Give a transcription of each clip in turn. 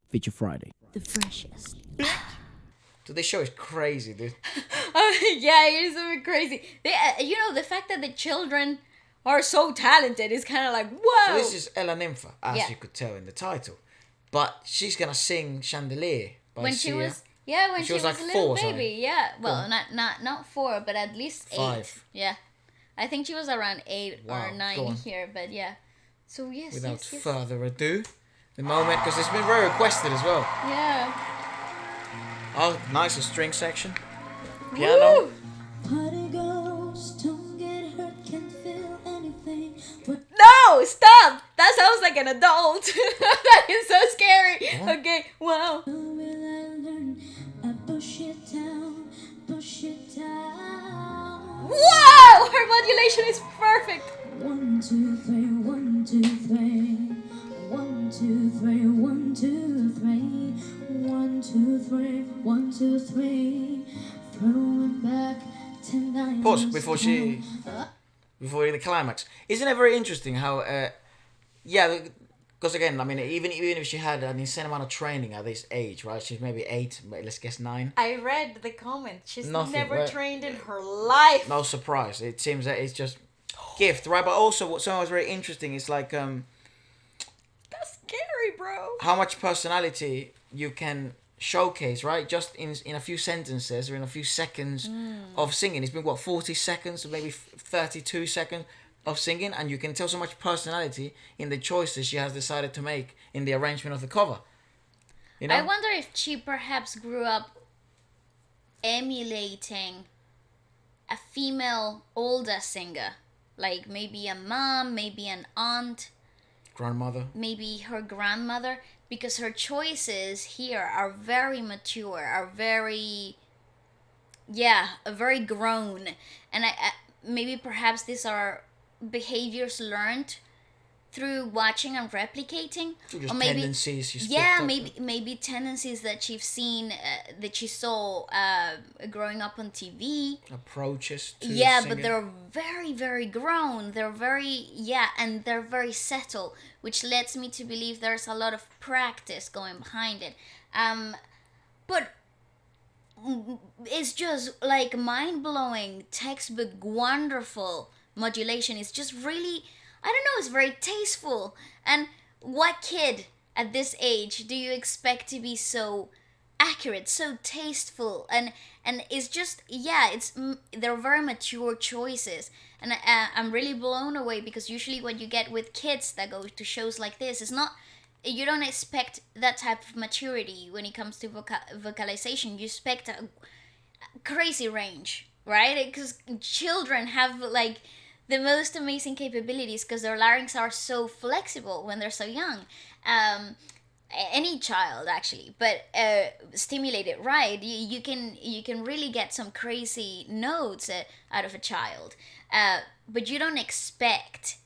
Feature Friday. The freshest. So this show is crazy, dude. Yeah, it is a bit crazy. They, the fact that the children are so talented is kind of like, whoa. So this is Elha Nympha, as Yeah. you could tell in the title. But she's gonna sing Chandelier by when Sia. she was when she was like a little 4 or baby. something. Yeah, well, on. not 4, but at least 8. 5. Yeah, I think she was around 8 Wow, or go 9 on. here, but yeah. So yes, Without yes, yes. further ado, the moment, because it's been very requested as well. Yeah. Oh, nice, a string section. Piano. Woo! Party girls don't get hurt, can't feel anything. But No, stop! That sounds like an adult. That is so scary. What? Okay, wow. will I learn? I push it down, push it down. Wow! Her modulation is perfect. 1, 2, 3, 1, 2, 3. 1, 2, 3, 1, 2, 3. 1, 2, 3, 1, 2, 3. Throwing back 10 diamonds. Pause before the climax. Isn't it very interesting how, because again, I mean, even if she had an insane amount of training at this age, right? She's maybe 8, but let's guess 9. I read the comment. She's Nothing, never right? trained in her life. No surprise. It seems that it's just gift, right? But also, what something was very interesting is like That's scary, bro. how much personality you can showcase, right? Just in a few sentences or in a few seconds of singing. It's been 40 seconds, or maybe 32 seconds of singing, and you can tell so much personality in the choices she has decided to make in the arrangement of the cover. You know? I wonder if she perhaps grew up emulating a female older singer. Like maybe a mom, maybe an aunt, Grandmother. maybe her grandmother, because her choices here are very mature, are very grown, and I maybe perhaps these are behaviors learned through watching and replicating, So just or maybe tendencies she's yeah, picked up. maybe tendencies that she's seen, that she saw growing up on TV. Approaches to Yeah, singing. but they're very, very grown. They're very, and they're very settled, which leads me to believe there's a lot of practice going behind it. But it's just like mind blowing, textbook, wonderful modulation. It's just really, I don't know, it's very tasteful. And what kid at this age do you expect to be so accurate, so tasteful, and it's just they're very mature choices, and I'm really blown away, because usually what you get with kids that go to shows like this is not, you don't expect that type of maturity when it comes to vocalization. You expect a crazy range, right? Because children have like the most amazing capabilities, because their larynx are so flexible when they're so young. Any child actually, but stimulated right, you can really get some crazy notes out of a child, but you don't expect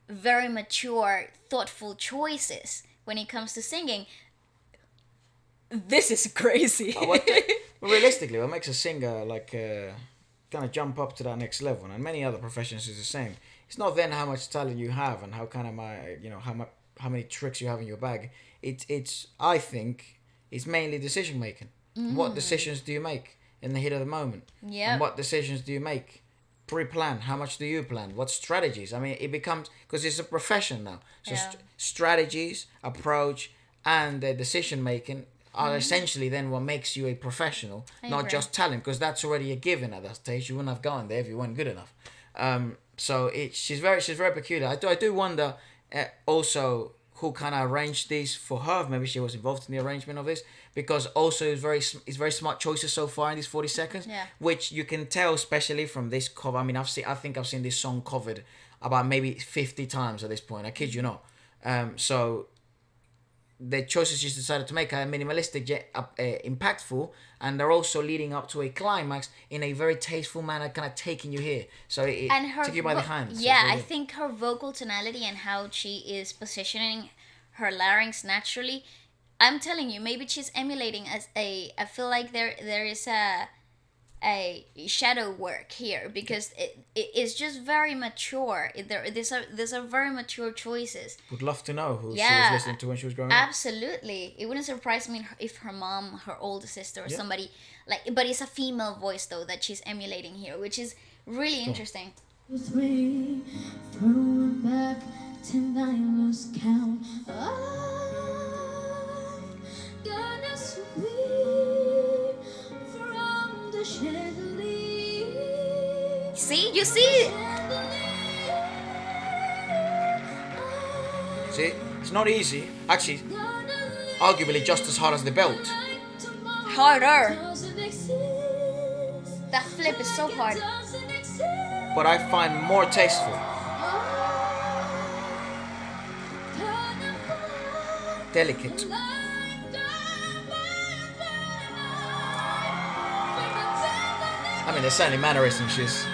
very mature, thoughtful choices when it comes to singing. This is crazy. Realistically, what makes a singer kind of jump up to that next level, and many other professions is the same. It's not then how much talent you have and how kind of how many tricks you have in your bag. It's I think it's mainly decision making. What decisions do you make in the heat of the moment? Yeah. And what decisions do you make pre-plan? How much do you plan? What strategies? I mean, it becomes, because it's a profession now. So Yeah. strategies, approach, and decision making are essentially then what makes you a professional, I not agree. just talent, because that's already a given at that stage. You wouldn't have gone there if you weren't good enough. So she's very peculiar. I do wonder also who kind of arranged these for her. Maybe she was involved in the arrangement of this, because also it's very smart choices so far in these 40 seconds, Yeah. which you can tell especially from this cover. I mean, I think I've seen this song covered about maybe 50 times at this point. I kid you not. So the choices she's decided to make are minimalistic yet impactful, and they're also leading up to a climax in a very tasteful manner, kind of taking you here. So it And her took you by the hands. Yeah, It's I really- think her vocal tonality and how she is positioning her larynx naturally. I'm telling you, maybe she's emulating as a. I feel like there is a shadow work here, because it is just very mature. These are very mature choices. Would love to know who she was Yeah, listening to when she was growing up. absolutely. It wouldn't surprise me if her mom, her older sister, or Yeah. somebody like. But it's a female voice though that she's emulating here, which is really interesting. 2, 3, throwing back till I lose count. I'm gonna sweep from the chandelier. See, you see, See, it's not easy. Actually, arguably just as hard as the belt. harder. Doesn't exist. That flip is so hard. Doesn't exist. But I find more tasteful. Delicate. I mean, there's certainly mannerisms. She's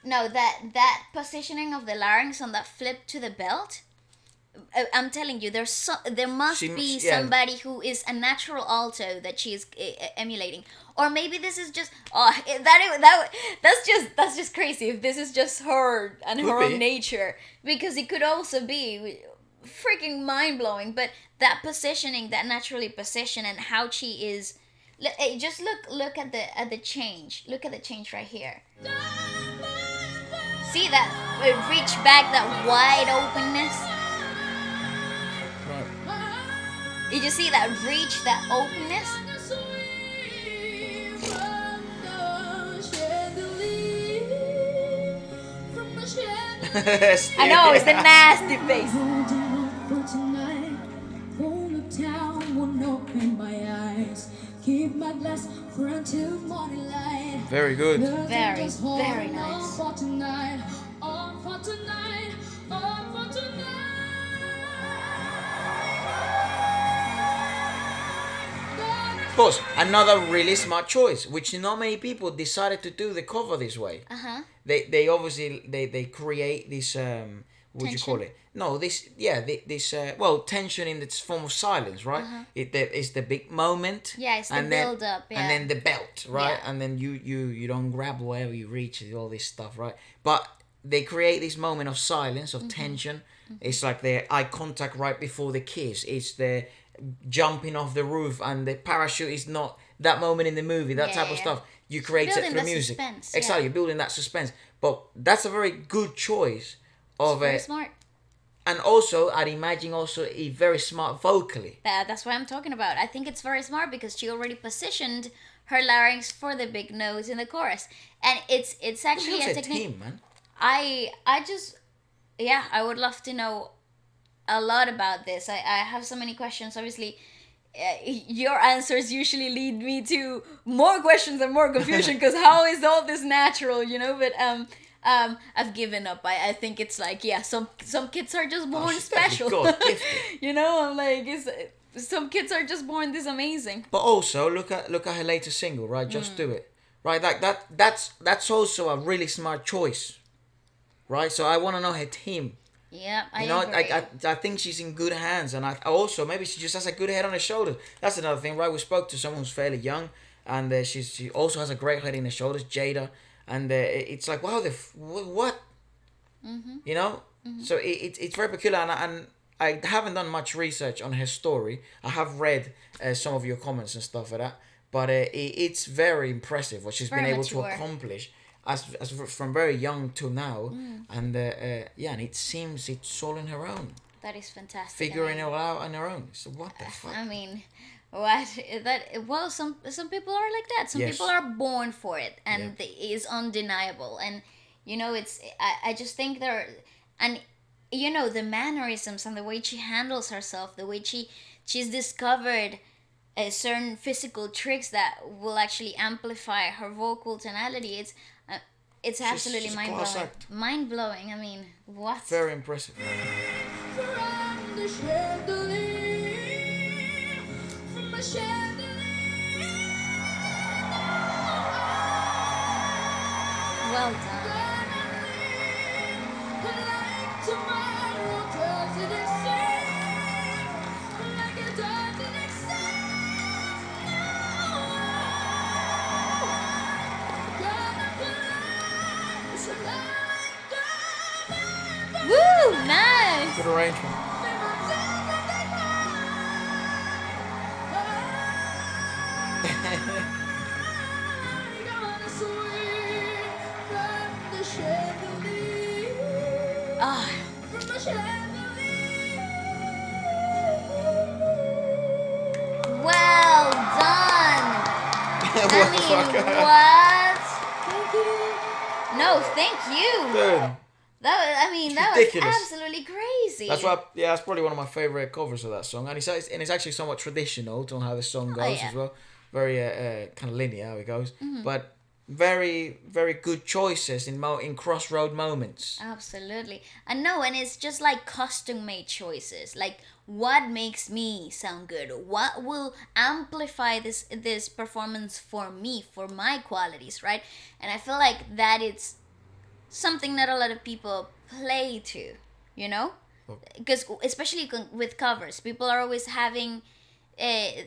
No, that positioning of the larynx on that flip to the belt. I'm telling you, there must be yeah. somebody who is a natural alto that she is emulating, or maybe this is just that's just crazy if this is just her and Could her be. own nature, because it could also be freaking mind blowing. But that positioning, that naturally position, and how she is, just look at the change. Look at the change right here. See that reach back, that wide openness. Did you see that reach, that openness? I know, it's a nasty face. Keep my glass for until morning light. very good. Very, very nice. On for tonight, on for tonight, on for tonight. Of course, another really smart choice, which not many people decided to do the cover this way. They obviously they create this what do you call it? No, this tension in its form of silence, right? It's the big moment. Yeah, it's the and then, build up, yeah. and then the belt, right? Yeah. And then you don't grab wherever you reach, all this stuff, right? But they create this moment of silence, of tension. It's like the eye contact right before the kiss. It's the jumping off the roof, and the parachute is not that moment in the movie, that type of Yeah. stuff. You create it Building through the music. suspense, Exactly, yeah. you're building that suspense. But that's a very good choice of Very a, smart. and also I'd imagine also a very smart vocally. That's what I'm talking about. I think it's very smart because she already positioned her larynx for the big notes in the chorus, and it's actually Who's a a technique. team, man? I just, yeah, I would love to know a lot about this. I have so many questions. Obviously, your answers usually lead me to more questions and more confusion, because how is all this natural, you know? But I've given up. I think it's like, yeah, some kids are just born she's special. definitely God-gifted. You know, I'm like, some kids are just born this amazing. But also look at her latest single, right? Just Do It, right? That's also a really smart choice, right? So I want to know her team. Yeah, I You know, agree. I think she's in good hands, and I also maybe she just has a good head on her shoulders. That's another thing, right? We spoke to someone who's fairly young, and she also has a great head in her shoulders, Jada, and it's like, wow, what? You know, so it's very peculiar, and I haven't done much research on her story. I have read some of your comments and stuff like that, but it's very impressive what she's been Very able to mature. accomplish. As from very young to now, and and it seems it's all on her own, That is fantastic. figuring it all out on her own. So what the fuck? I mean, what that? Well, some people are like that. Some Yes. people are born for it, and Yeah. it is undeniable. And you know, I just think there, and you know, the mannerisms and the way she handles herself, the way she's discovered certain physical tricks that will actually amplify her vocal tonality. It's absolutely she's a mind class blowing. act. Mind blowing. I mean, what? Very impressive. From the chandelier, from the chandelier. Well done. Like tomorrow doesn't exist, like it doesn't exist. arrangement. Oh, well done. What I the mean, fuck? what? Thank you. No, thank you. Dude, That was ridiculous. absolutely crazy. that's why. Yeah, that's probably one of my favorite covers of that song, and it's actually somewhat traditional to how the song goes yeah. as well. Very kind of linear how it goes, but very very good choices in crossroad moments. Absolutely. And no, and it's just like custom made choices. Like what makes me sound good? What will amplify this performance for me, for my qualities, right? And I feel like that it's something that a lot of people play to, you know? Because especially with covers, people are always having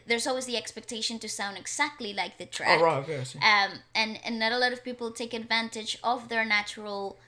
there's always the expectation to sound exactly like the track. Oh right, okay, I see. And not a lot of people take advantage of their natural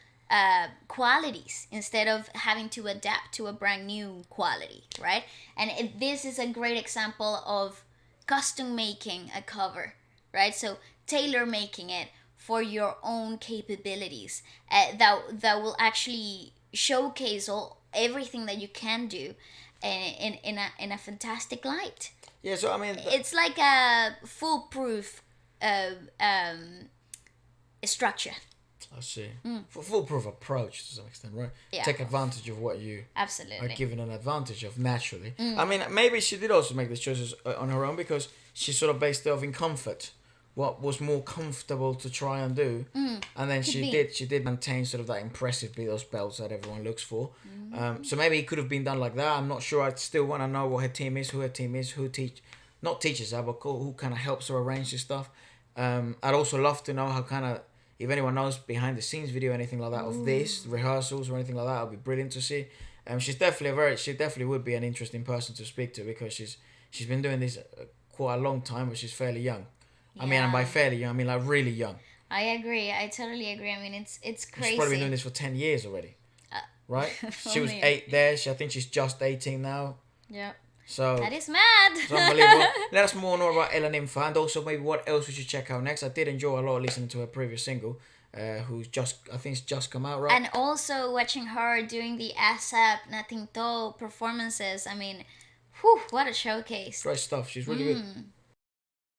qualities instead of having to adapt to a brand new quality, right? And this is a great example of custom making a cover, right? So tailor making it for your own capabilities that will actually showcase everything that you can do in a fantastic light. Yeah, so I mean, It's like a foolproof structure. I see. Foolproof approach to some extent, right? Yeah. Take advantage of what you are Absolutely. given an advantage of naturally. I mean, maybe she did also make these choices on her own because she sort of based it off in comfort, what was more comfortable to try and do, and then she did maintain sort of that impressive Beatles belts that everyone looks for. So maybe it could have been done like that. I'm not sure. I still want to know what her team is, who not teaches her, but who kind of helps her arrange this stuff. I'd also love to know how kind of, if anyone knows behind the scenes video, anything like that of this rehearsals or anything like that, it'd be brilliant to see. She definitely would be an interesting person to speak to because she's been doing this quite a long time, but she's fairly young. I mean, and by fairly young, I mean like really young. I agree. I totally agree. I mean, it's crazy. She's probably been doing this for 10 years already, right? She was only 8 there. I think she's just 18 now. Yeah. So That is mad. it's unbelievable. Let us know about Elha Nympha and also maybe what else we should check out next. I did enjoy a lot listening to her previous single, who's I think it's just come out, right? And also watching her doing the ASAP Natinto performances. I mean, whew, what a showcase. Great stuff. She's really good.